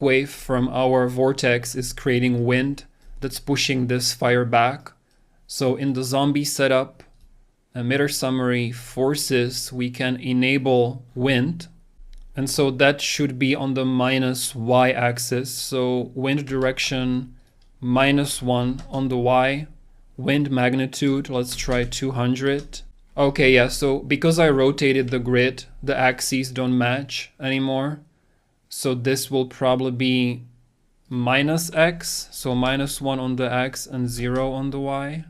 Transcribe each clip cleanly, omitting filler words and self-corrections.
wave from our vortex is creating wind that's pushing this fire back. So in the zombie setup, emitter summary forces, we can enable wind. And so that should be on the minus y axis. So wind direction -1 on the y. Wind magnitude, let's try 200. Okay, yeah, so because I rotated the grid, the axes don't match anymore. So this will probably be -x, so -1 on the x and 0 on the y.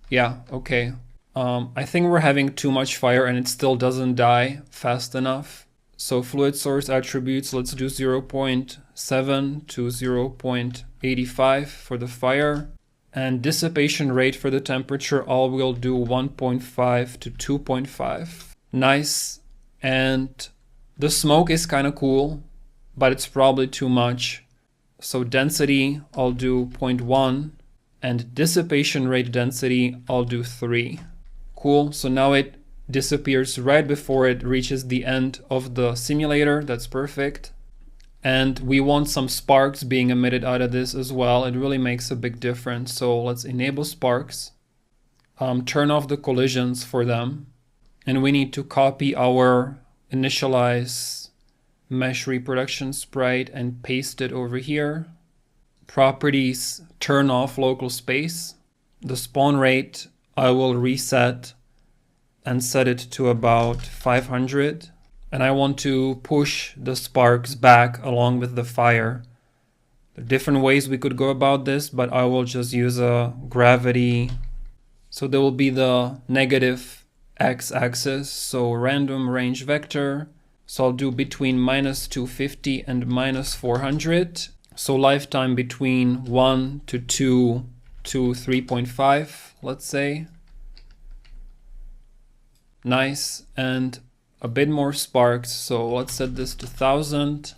Yeah, okay. I think we're having too much fire and it still doesn't die fast enough. So fluid source attributes, let's do 0.7 to 0.85 for the fire. And dissipation rate for the temperature, all will do 1.5 to 2.5. Nice. And the smoke is kind of cool, but it's probably too much. So density, I'll do 0.1. And dissipation rate density, I'll do 3. Cool. So now it disappears right before it reaches the end of the simulator. That's perfect. And we want some sparks being emitted out of this as well. It really makes a big difference. So let's enable sparks, turn off the collisions for them. And we need to copy our initialize mesh reproduction sprite and paste it over here. Properties, turn off local space. The spawn rate, I will reset and set it to about 500. And I want to push the sparks back along with the fire. There are different ways we could go about this, but I will just use a gravity. So there will be the negative x-axis, so random range vector. So I'll do between -250 and -400. So lifetime between 1 to 2 to 3.5, let's say. Nice. And a bit more sparks, so let's set this to 1000.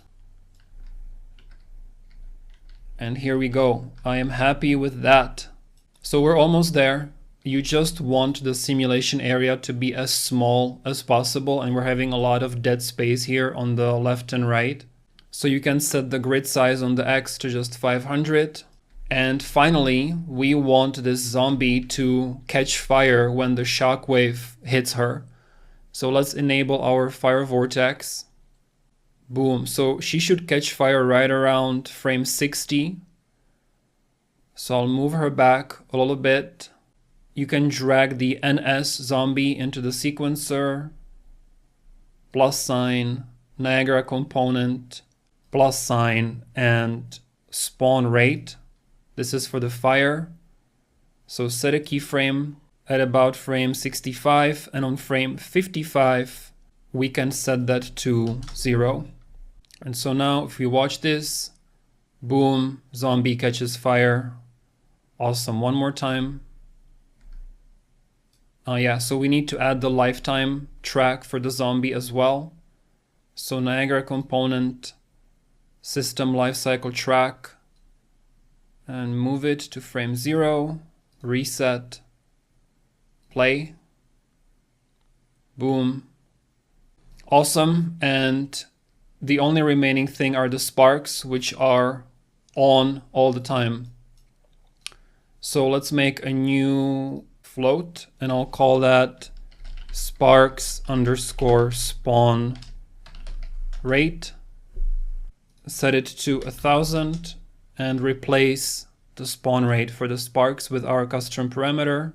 And here we go. I am happy with that. So we're almost there. You just want the simulation area to be as small as possible, and we're having a lot of dead space here on the left and right. So you can set the grid size on the X to just 500. And finally, we want this zombie to catch fire when the shockwave hits her. So let's enable our fire vortex. Boom. So she should catch fire right around frame 60. So I'll move her back a little bit. You can drag the NS zombie into the sequencer. +, Niagara component, +, and spawn rate. This is for the fire. So set a keyframe at about frame 65, and on frame 55 we can set that to 0. And so now if we watch this, boom, zombie catches fire. Awesome. One more time. Yeah, so we need to add the lifetime track for the zombie as well. So Niagara component, system lifecycle track, and move it to frame 0, reset, play, boom. Awesome. And the only remaining thing are the sparks, which are on all the time. So let's make a new float, and I'll call that sparks underscore spawn rate. Set it to 1000 and replace the spawn rate for the sparks with our custom parameter.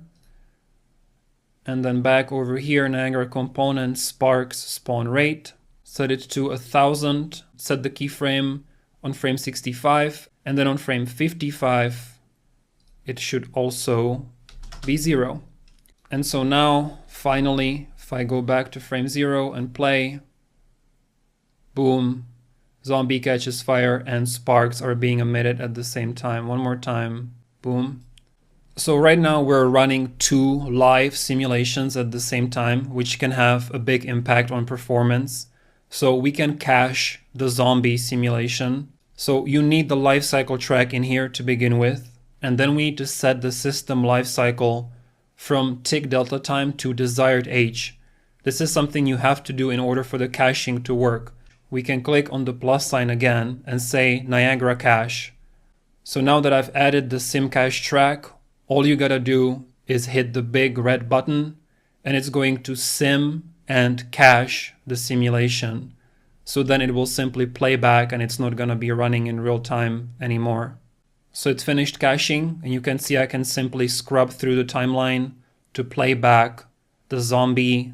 And then back over here, Niagara component sparks spawn rate. Set it to 1000. Set the keyframe on frame 65, and then on frame 55 it should also be 0. And so now finally, if I go back to frame 0 and play, boom, zombie catches fire and sparks are being emitted at the same time. One more time, boom. So right now we're running 2 live simulations at the same time, which can have a big impact on performance. So we can cache the zombie simulation. So you need the lifecycle track in here to begin with, and then we need to set the system lifecycle from tick delta time to desired age. This is something you have to do in order for the caching to work. we can click on the plus sign again and say Niagara Cache. So now that I've added the SimCache track, all you gotta do is hit the big red button and it's going to sim and cache the simulation. So then it will simply play back and it's not gonna be running in real time anymore. So it's finished caching and you can see I can simply scrub through the timeline to play back the zombie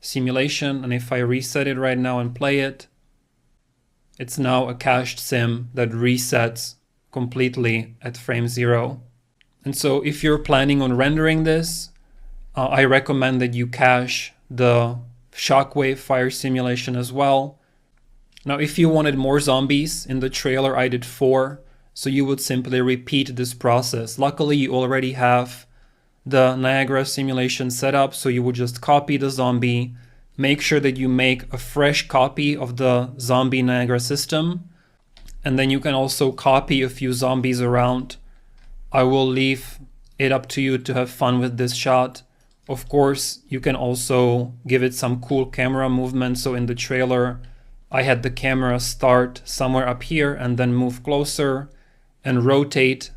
simulation. And if I reset it right now and play it, it's now a cached sim that resets completely at frame 0. And so if you're planning on rendering this, I recommend that you cache the Shockwave fire simulation as well. Now, if you wanted more zombies, in the trailer I did 4, so you would simply repeat this process. Luckily, you already have the Niagara simulation set up, so you would just copy the zombie, make sure that you make a fresh copy of the zombie Niagara system, and then you can also copy a few zombies around. I will leave it up to you to have fun with this shot. Of course, you can also give it some cool camera movement. So in the trailer, I had the camera start somewhere up here and then move closer and rotate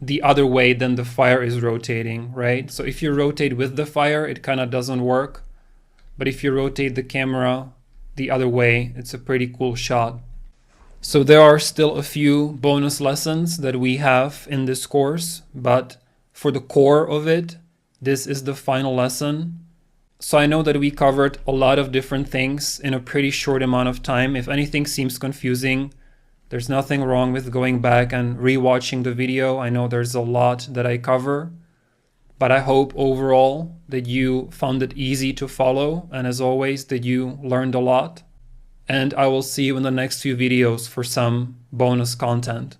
the other way than the fire is rotating, right? So if you rotate with the fire, it kind of doesn't work. But if you rotate the camera the other way, it's a pretty cool shot. So there are still a few bonus lessons that we have in this course, but for the core of it, this is the final lesson. So I know that we covered a lot of different things in a pretty short amount of time. If anything seems confusing, there's nothing wrong with going back and rewatching the video. I know there's a lot that I cover, but I hope overall that you found it easy to follow, and as always, that you learned a lot. And I will see you in the next few videos for some bonus content.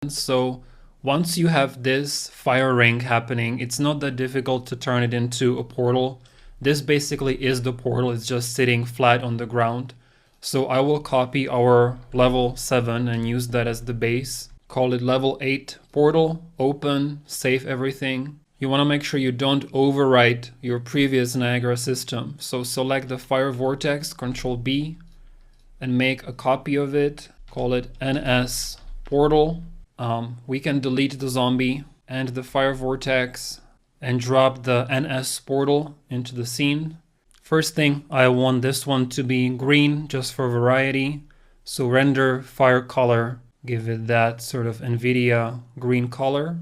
So once you have this fire ring happening, it's not that difficult to turn it into a portal. This basically is the portal, it's just sitting flat on the ground. So I will copy our level 7 and use that as the base. Call it level 8 portal, open, save everything. You want to make sure you don't overwrite your previous Niagara system. So select the fire vortex, Control B, and make a copy of it. Call it NS portal. We can delete the zombie and the fire vortex and drop the NS portal into the scene. First thing, I want this one to be green just for variety. So render fire color, give it that sort of NVIDIA green color.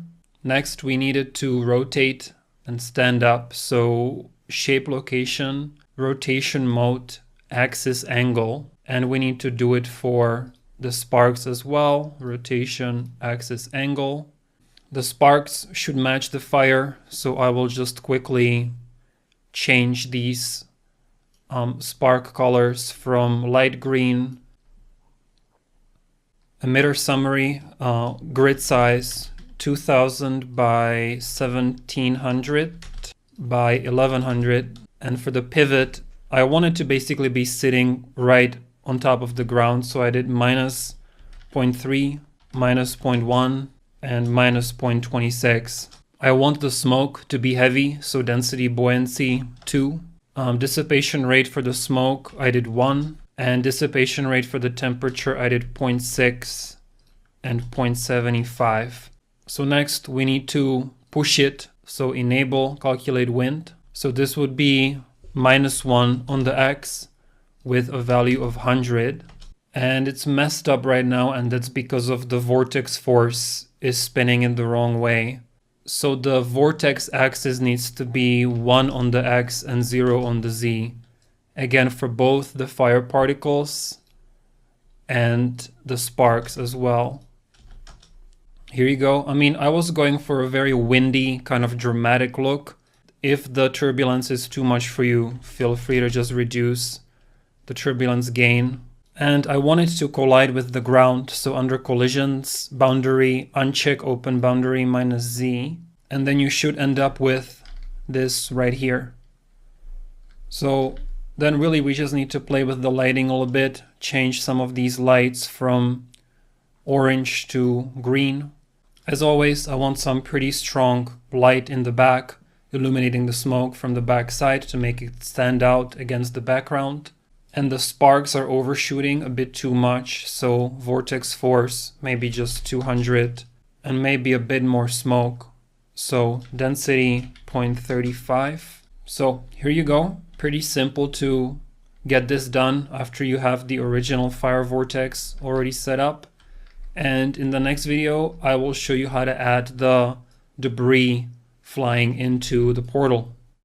Next, we needed to rotate and stand up. So shape location, rotation mode, axis angle, and we need to do it for the sparks as well. Rotation, axis angle. The sparks should match the fire. So I will just quickly change these spark colors from light green. Emitter summary, grid size 2000 by 1700 by 1100. And for the pivot, I wanted to basically be sitting right on top of the ground. So I did -0.3, -0.1, and -0.26. I want the smoke to be heavy, so density buoyancy 2. Dissipation rate for the smoke, I did 1. And dissipation rate for the temperature, I did 0.6 and 0.75. So next we need to push it. So enable calculate wind. So this would be -1 on the X with a value of 100. And it's messed up right now, and that's because of the vortex force is spinning in the wrong way. So the vortex axis needs to be 1 on the X and 0 on the Z. Again, for both the fire particles and the sparks as well. Here you go. I mean, I was going for a very windy, kind of dramatic look. If the turbulence is too much for you, feel free to just reduce the turbulence gain. And I want it to collide with the ground. So under collisions, boundary, uncheck open boundary -Z. And then you should end up with this right here. So then really we just need to play with the lighting a little bit, change some of these lights from orange to green. As always, I want some pretty strong light in the back, illuminating the smoke from the back side to make it stand out against the background. and the sparks are overshooting a bit too much, so vortex force maybe just 200 and maybe a bit more smoke, so density 0.35. So here you go. Pretty simple to get this done after you have the original fire vortex already set up. And in the next video I will show you how to add the debris flying into the portal.